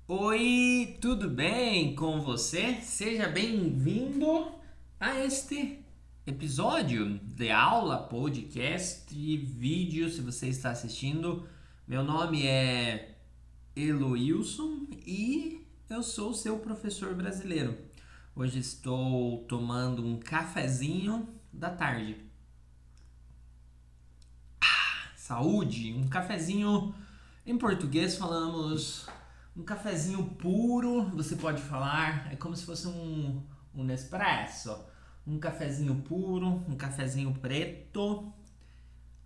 Oi, tudo bem com você? Seja bem-vindo a este episódio de aula, podcast, vídeo, se você está assistindo. Meu nome é Eloilson e eu sou seu professor brasileiro. Hoje estou tomando um cafezinho da tarde. Saúde, um cafezinho em português falamos um cafezinho puro, você pode falar, é como se fosse um Nespresso, um cafezinho puro, um cafezinho preto.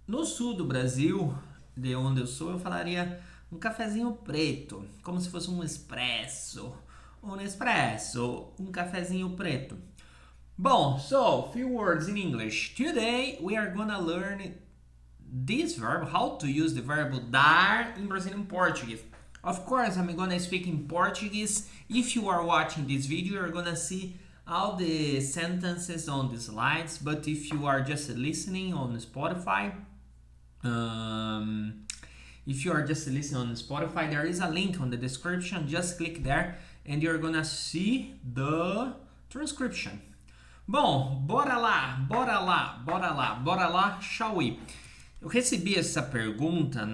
No sul do Brasil, de onde eu sou, eu falaria um cafezinho preto, como se fosse um espresso, um Nespresso, um cafezinho preto. Bom, so few words in English. Today we are gonna learn this verb, how to use the verb dar in Brazilian Portuguese. Of course, I'm gonna speak in Portuguese. If you are watching this video, you're gonna see all the sentences on the slides. But if you are just listening on Spotify, um, if you are just listening on Spotify, there is a link on the description. Just click there and you're gonna see the transcription. Bom, bora lá, bora lá, bora lá, bora lá, shall we? Eu recebi essa pergunta,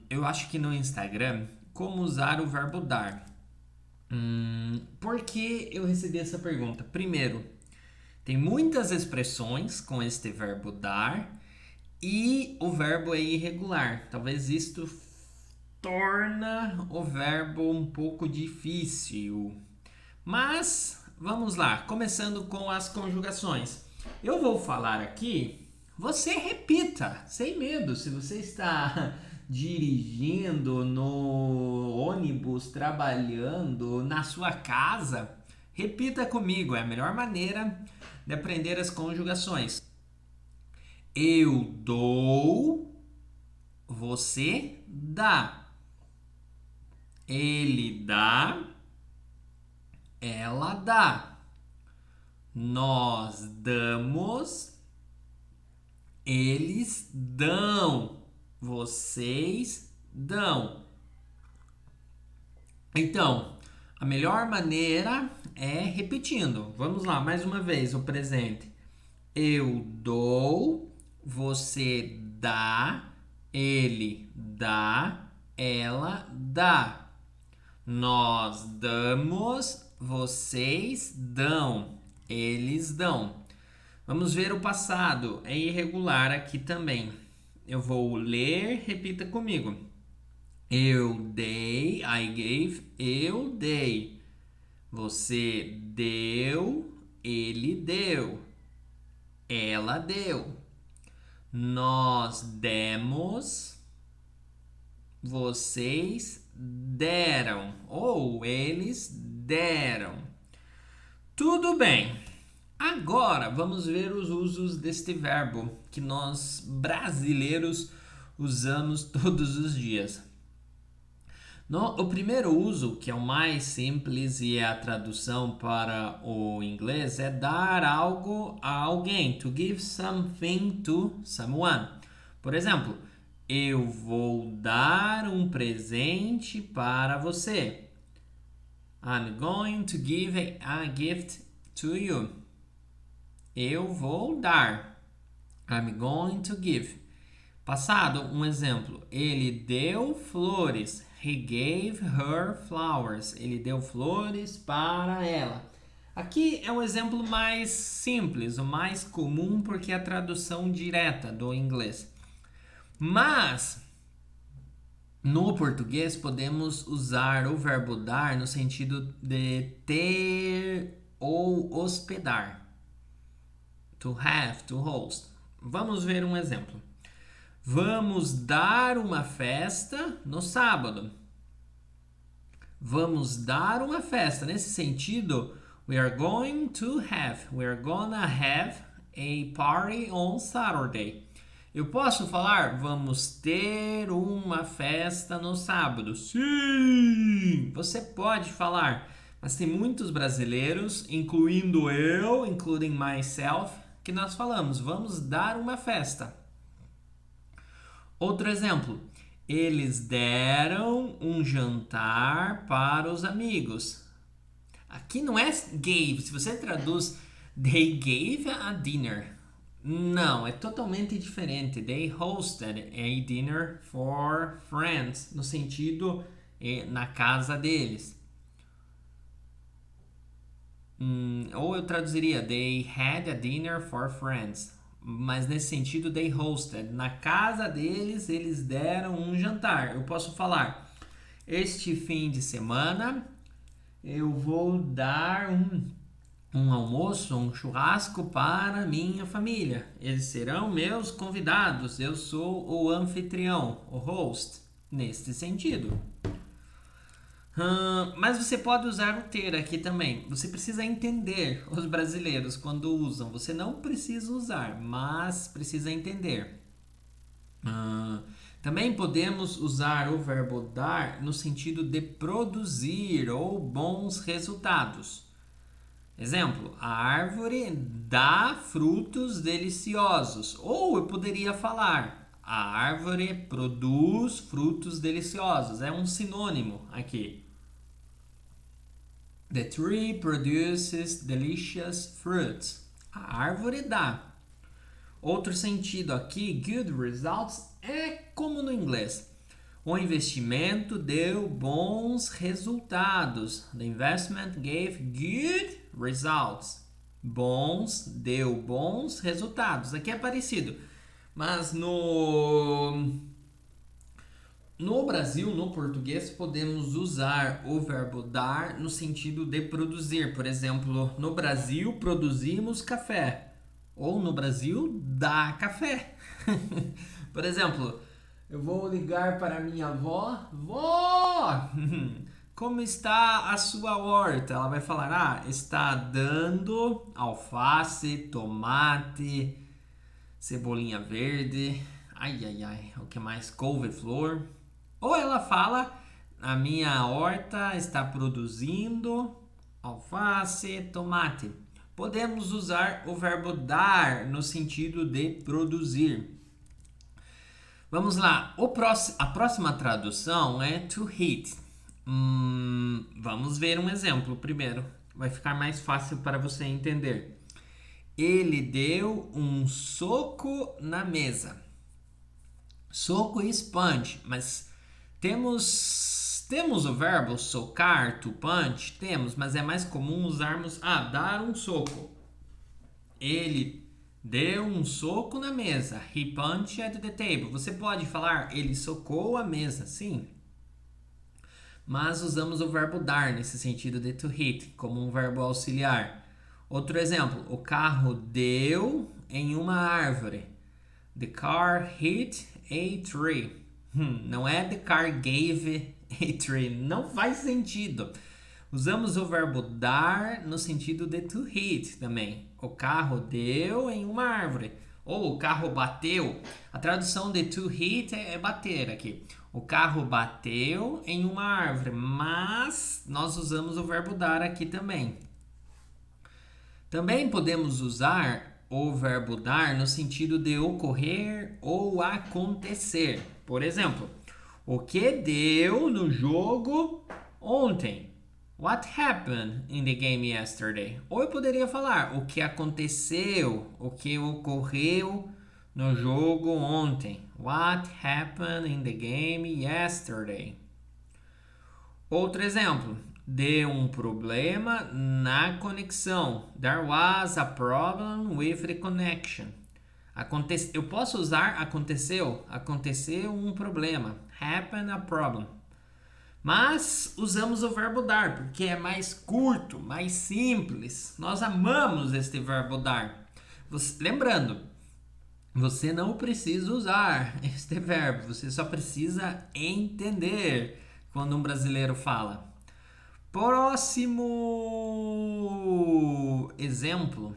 eu acho que no Instagram, como usar o verbo dar. Por que eu recebi essa pergunta? Primeiro, tem muitas expressões com este verbo dar e o verbo é irregular. Talvez isto torna o verbo um pouco difícil. Mas vamos lá, começando com as conjugações. Eu vou falar aqui, você repita, sem medo. Se você está dirigindo no ônibus, trabalhando na sua casa, repita comigo, é a melhor maneira de aprender as conjugações. Eu dou, você dá. Ele dá, ela dá. Nós damos, eles dão, vocês dão. Então, a melhor maneira é repetindo. Vamos lá, mais uma vez, o presente. Eu dou, você dá, ele dá, ela dá. Nós damos, vocês dão, eles dão. Vamos ver o passado, é irregular aqui também. Eu vou ler, repita comigo. Eu dei, I gave, eu dei. Você deu, ele deu, ela deu. Nós demos, vocês deram ou eles deram. Tudo bem. Agora vamos ver os usos deste verbo que nós brasileiros usamos todos os dias. O primeiro uso, que é o mais simples e é a tradução para o inglês, é dar algo a alguém. To give something to someone. Por exemplo, eu vou dar um presente para você. I'm going to give a gift to you. Eu vou dar. I'm going to give. Passado, um exemplo. Ele deu flores. He gave her flowers. Ele deu flores para ela. Aqui é um exemplo mais simples, o mais comum, porque é a tradução direta do inglês. Mas, no português, podemos usar o verbo dar no sentido de ter ou hospedar. To have, to host. Vamos ver um exemplo. Vamos dar uma festa no sábado. Vamos dar uma festa. Nesse sentido, we are gonna have a party on Saturday. Eu posso falar, vamos ter uma festa no sábado. Sim! Você pode falar, mas tem muitos brasileiros, incluindo eu, including myself, que nós falamos, vamos dar uma festa. Outro exemplo, Eles deram um jantar para os amigos. Aqui não é gave. Se você traduz they gave a dinner. Não, é totalmente diferente. They hosted a dinner for friends. No sentido, na casa deles. Ou eu traduziria they had a dinner for friends. Mas nesse sentido, they hosted. Na casa deles, eles deram um jantar. Eu posso falar, este fim de semana eu vou dar um almoço, um churrasco para minha família. Eles serão meus convidados. Eu sou o anfitrião, o host, neste sentido. Mas você pode usar o ter aqui também. Você precisa entender os brasileiros quando usam. Você não precisa usar, mas precisa entender. Também podemos usar o verbo dar no sentido de produzir ou bons resultados. Exemplo, a árvore dá frutos deliciosos. Ou eu poderia falar, a árvore produz frutos deliciosos. É um sinônimo aqui. The tree produces delicious fruits. A árvore dá. Outro sentido aqui, good results, é como no inglês. O investimento deu bons resultados. The investment gave good results. Bons, deu bons resultados. Aqui é parecido. Mas no Brasil, no português, podemos usar o verbo dar no sentido de produzir. Por exemplo, no Brasil produzimos café. Ou no Brasil dá café. Por exemplo, eu vou ligar para minha avó. Vó! Como está a sua horta? Ela vai falar, está dando alface, tomate, cebolinha verde. Ai, ai, ai. O que mais? Couve-flor. Ou ela fala, a minha horta está produzindo alface, tomate. Podemos usar o verbo dar no sentido de produzir. Vamos lá. A próxima tradução é to hit. Vamos ver um exemplo primeiro. Vai ficar mais fácil para você entender. Ele deu um soco na mesa. Soco e punch, mas temos o verbo socar, to punch? Temos, mas é mais comum usarmos dar um soco. Ele deu um soco na mesa. He punched at the table. Você pode falar ele socou a mesa, sim. Mas usamos o verbo dar nesse sentido de to hit, como um verbo auxiliar. Outro exemplo, o carro deu em uma árvore. The car hit a tree. Não é the car gave a tree. Não faz sentido. Usamos o verbo dar no sentido de to hit também. O carro deu em uma árvore. Ou o carro bateu. A tradução de to hit é bater aqui. O carro bateu em uma árvore. Mas nós usamos o verbo dar aqui também. Também podemos usar o verbo dar no sentido de ocorrer ou acontecer. Por exemplo, o que deu no jogo ontem? What happened in the game yesterday? Ou eu poderia falar o que aconteceu, o que ocorreu no jogo ontem. What happened in the game yesterday? Outro exemplo. Deu um problema na conexão. There was a problem with the connection. Eu posso usar aconteceu. Aconteceu um problema. Happened a problem. Mas usamos o verbo dar, porque é mais curto, mais simples. Nós amamos este verbo dar. Lembrando, você não precisa usar este verbo. Você só precisa entender quando um brasileiro fala. Próximo exemplo,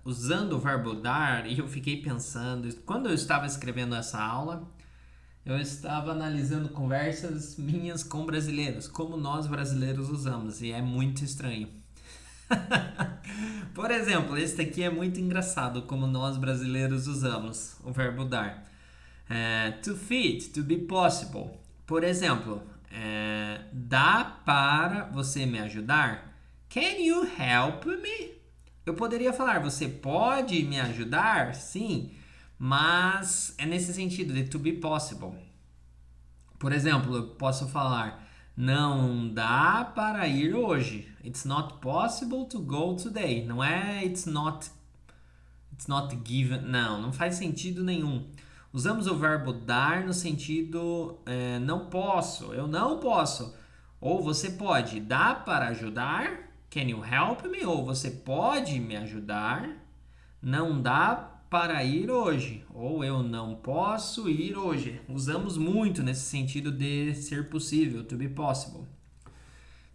usando o verbo dar, e eu fiquei pensando, quando eu estava escrevendo essa aula, eu estava analisando conversas minhas com brasileiros, como nós brasileiros usamos, e é muito estranho. Por exemplo, este aqui é muito engraçado, como nós brasileiros usamos o verbo dar. To fit, to be possible. Por exemplo, dá para você me ajudar? Can you help me? Eu poderia falar, você pode me ajudar? Sim, mas é nesse sentido de to be possible. Por exemplo, eu posso falar, não dá para ir hoje. It's not possible to go today. Não é it's not given. Não faz sentido nenhum. Usamos o verbo dar no sentido não posso, eu não posso. Ou você pode, dá para ajudar? Can you help me? Ou você pode me ajudar? Não dá para ir hoje. Ou eu não posso ir hoje. Usamos muito nesse sentido de ser possível, to be possible.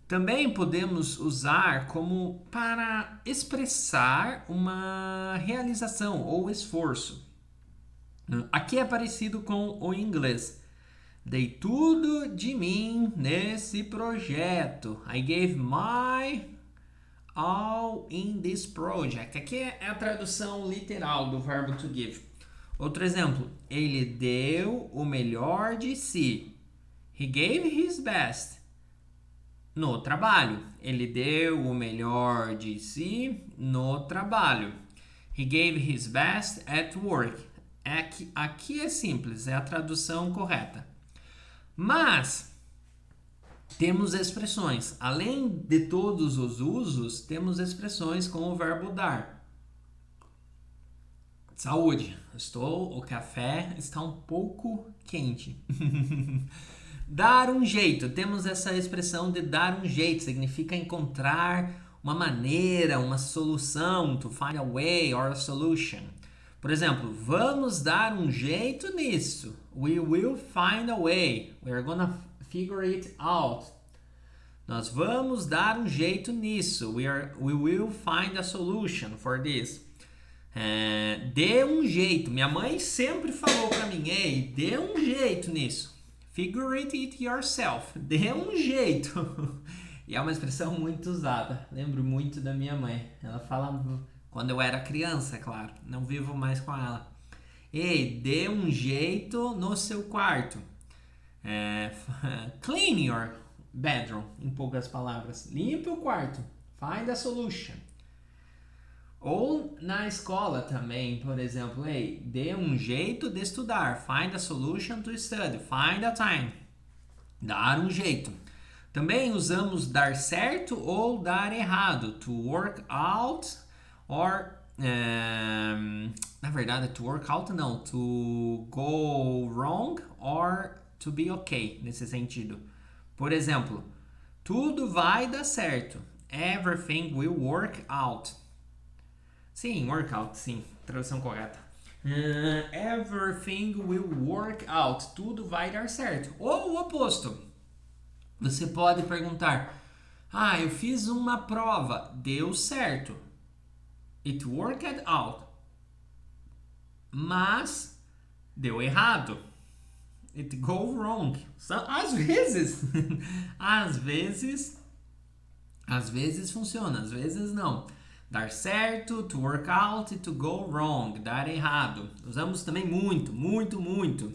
Também podemos usar como para expressar uma realização ou esforço. Aqui é parecido com o inglês. Dei tudo de mim nesse projeto. I gave my all in this project. Aqui é a tradução literal do verbo to give. Outro exemplo. Ele deu o melhor de si. He gave his best. No trabalho. Ele deu o melhor de si no trabalho. He gave his best at work. Aqui é simples, é a tradução correta. Mas temos expressões. Além de todos os usos, temos expressões com o verbo dar. Saúde. O café está um pouco quente. Dar um jeito. Temos essa expressão de dar um jeito. Significa encontrar uma maneira, uma solução. To find a way or a solution. Por exemplo, vamos dar um jeito nisso. We will find a way. We are gonna figure it out. Nós vamos dar um jeito nisso. We will find a solution for this. Dê um jeito. Minha mãe sempre falou pra mim, ei, dê um jeito nisso. Figure it yourself. Dê um jeito. E é uma expressão muito usada. Lembro muito da minha mãe. Ela fala quando eu era criança, é claro. Não vivo mais com ela. Ei, dê um jeito no seu quarto. Clean your bedroom, em poucas palavras. Limpe o quarto. Find a solution. Ou na escola também, por exemplo, ei, dê um jeito de estudar. Find a solution to study. Find a time. Dar um jeito. Também usamos dar certo ou dar errado. To work out or... na verdade, to work out não. To go wrong or to be okay, nesse sentido. Por exemplo, tudo vai dar certo. Everything will work out. Sim, workout, sim, tradução correta. Everything will work out. Tudo vai dar certo. Ou o oposto. Você pode perguntar: eu fiz uma prova, deu certo. It worked out. Mas deu errado. It go wrong. Às vezes, às vezes funciona, às vezes não. Dar certo, to work out e to go wrong, dar errado. Usamos também muito, muito, muito.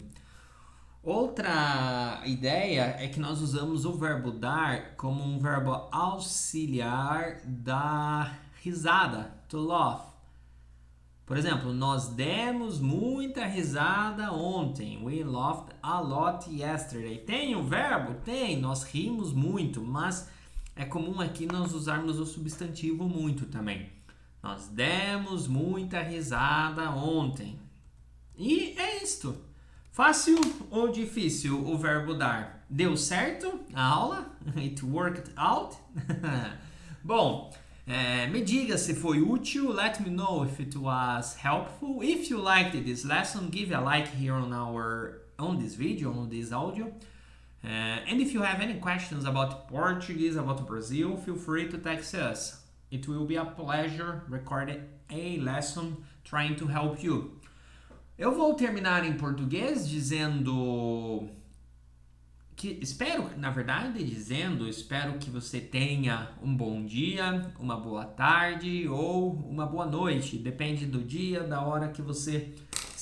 Outra ideia é que nós usamos o verbo dar como um verbo auxiliar da risada, to laugh. Por exemplo, nós demos muita risada ontem. We laughed a lot yesterday. Tem o verbo? Tem. Nós rimos muito, mas é comum aqui nós usarmos o substantivo muito também. Nós demos muita risada ontem. E é isto. Fácil ou difícil o verbo dar? Deu certo a aula? It worked out? Bom, me diga se foi útil. Let me know if it was helpful. If you liked this lesson, give a like here on this video, on this audio. And if you have any questions about Portuguese, about Brazil, feel free to text us. It will be a pleasure recording a lesson trying to help you. Eu vou terminar em português dizendo que espero que você tenha um bom dia, uma boa tarde ou uma boa noite. Depende do dia, da hora que você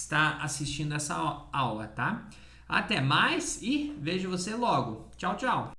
está assistindo essa aula, tá? Até mais e vejo você logo. Tchau, tchau!